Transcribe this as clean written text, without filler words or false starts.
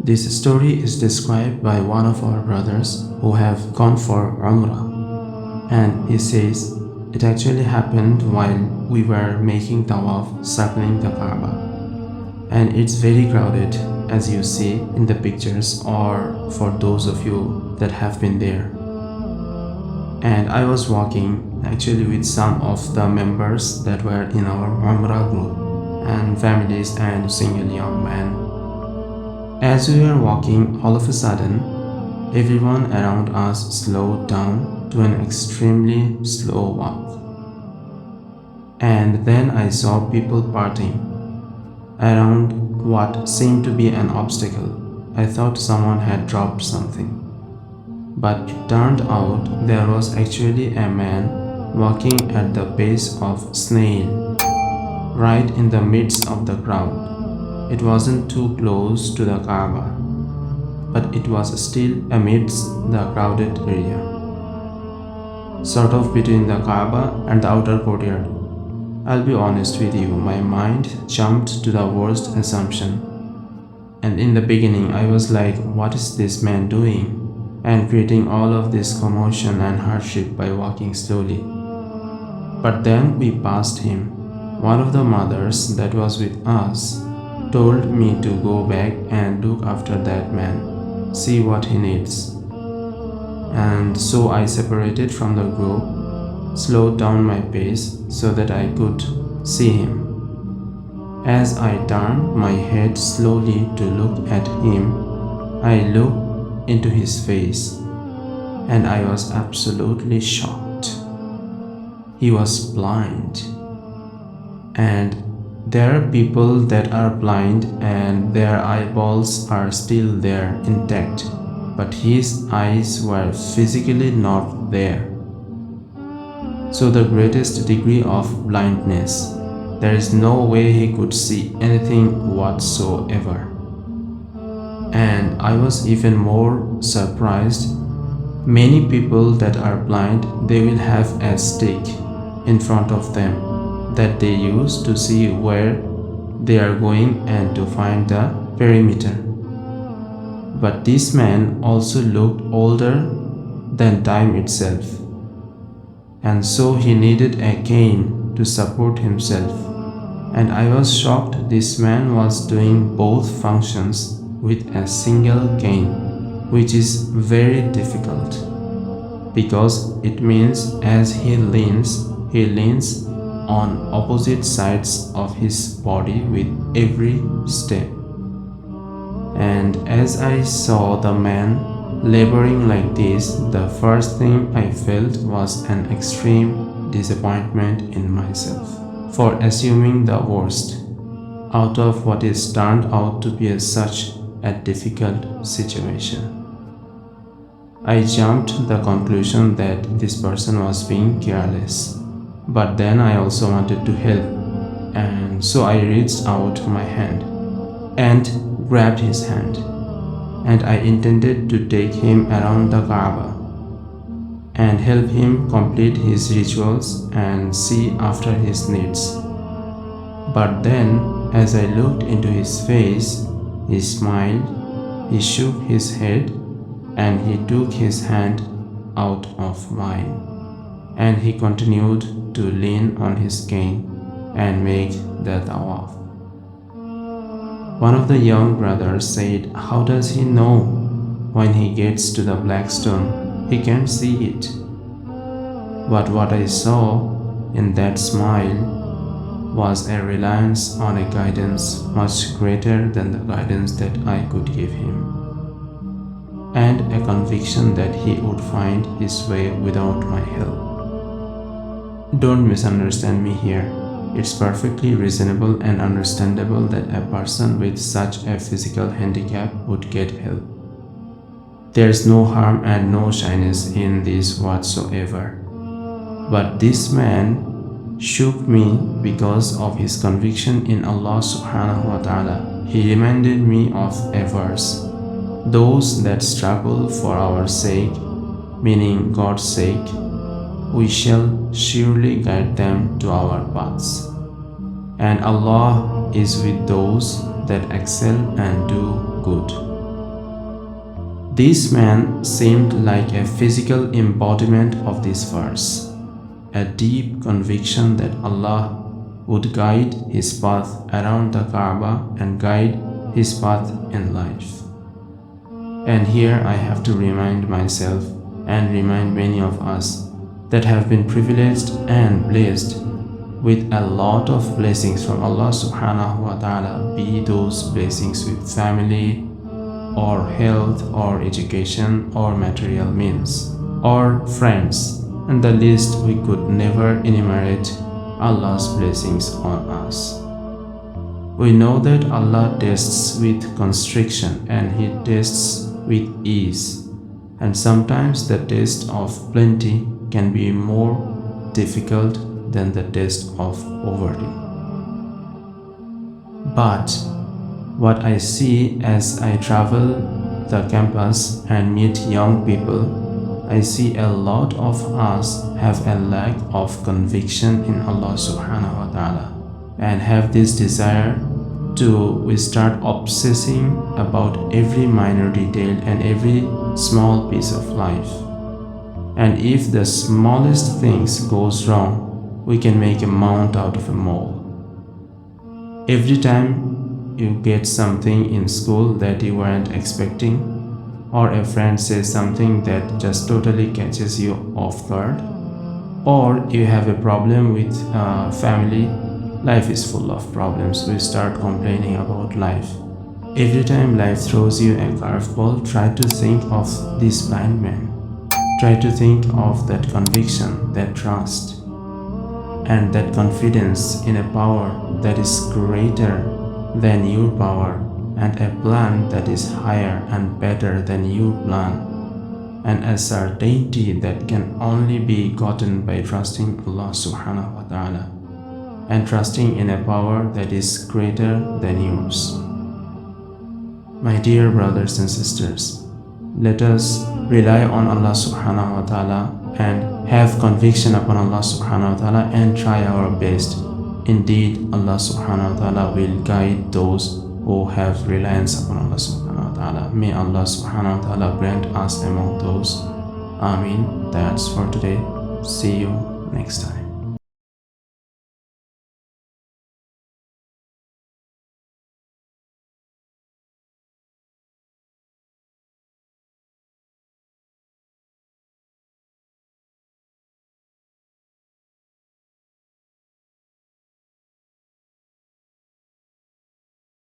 This story is described by one of our brothers who have gone for Umrah, and he says it actually happened while we were making tawaf circling the Kaaba, and it's very crowded as you see in the pictures or for those of you that have been there. And I was walking actually with some of the members that were in our Umrah group and families and single young men. As we were walking, all of a sudden, everyone around us slowed down to an extremely slow walk. And then I saw people parting around what seemed to be an obstacle. I thought someone had dropped something. But it turned out there was actually a man walking at the base of snail, right in the midst of the crowd. It wasn't too close to the Kaaba, but it was still amidst the crowded area, sort of between the Kaaba and the outer courtyard. I'll be honest with you, my mind jumped to the worst assumption. And in the beginning, I was like, what is this man doing? And creating all of this commotion and hardship by walking slowly. But then we passed him. One of the mothers that was with us told me to go back and look after that man, see what he needs. And so I separated from the group, slowed down my pace so that I could see him. As I turned my head slowly to look at him, I looked into his face and I was absolutely shocked. He was blind. And there are people that are blind and their eyeballs are still there intact, but his eyes were physically not there. So the greatest degree of blindness, there is no way he could see anything whatsoever. And I was even more surprised. Many people that are blind, they will have a stick in front of them that they use to see where they are going and to find the perimeter. But this man also looked older than time itself, and so he needed a cane to support himself. And I was shocked this man was doing both functions with a single cane, which is very difficult because it means as he leans on opposite sides of his body with every step. And as I saw the man laboring like this, the first thing I felt was an extreme disappointment in myself for assuming the worst out of what is turned out to be such a difficult situation. I jumped to the conclusion that this person was being careless. But then I also wanted to help, and so I reached out my hand and grabbed his hand, and I intended to take him around the Kaaba and help him complete his rituals and see after his needs. But then, as I looked into his face, he smiled, he shook his head, and he took his hand out of mine. And he continued to lean on his cane and make the tawaf. One of the young brothers said, how does he know when he gets to the black stone? He can't see it. But what I saw in that smile was a reliance on a guidance much greater than the guidance that I could give him, and a conviction that he would find his way without my help. Don't misunderstand me here. It's perfectly reasonable and understandable that a person with such a physical handicap would get help. There's no harm and no shyness in this whatsoever. But this man shook me because of his conviction in Allah subhanahu wa ta'ala. He reminded me of a verse. Those that struggle for our sake, meaning God's sake, we shall surely guide them to our paths. And Allah is with those that excel and do good. This man seemed like a physical embodiment of this verse, a deep conviction that Allah would guide his path around the Kaaba and guide his path in life. And here I have to remind myself and remind many of us that have been privileged and blessed with a lot of blessings from Allah subhanahu wa ta'ala, be those blessings with family or health or education or material means or friends, and the list we could never enumerate Allah's blessings on us. We know that Allah tests with constriction and He tests with ease, and sometimes the test of plenty can be more difficult than the test of poverty. But what I see as I travel the campus and meet young people, I see a lot of us have a lack of conviction in Allah subhanahu wa ta'ala and have this desire we start obsessing about every minor detail and every small piece of life. And if the smallest things goes wrong, we can make a mount out of a mole. Every time you get something in school that you weren't expecting, or a friend says something that just totally catches you off guard, or you have a problem with family. Life is full of problems. We start complaining about life. Every time life throws you a curveball, try to think of this blind man. Try to think of that conviction, that trust, and that confidence in a power that is greater than your power, and a plan that is higher and better than your plan, and a certainty that can only be gotten by trusting Allah subhanahu wa ta'ala and trusting in a power that is greater than yours. My dear brothers and sisters, let us rely on Allah subhanahu wa ta'ala and have conviction upon Allah subhanahu wa ta'ala and try our best. Indeed, Allah subhanahu wa ta'ala will guide those who have reliance upon Allah subhanahu wa ta'ala. May Allah subhanahu wa ta'ala grant us among those. Ameen. That's for today. See you next time.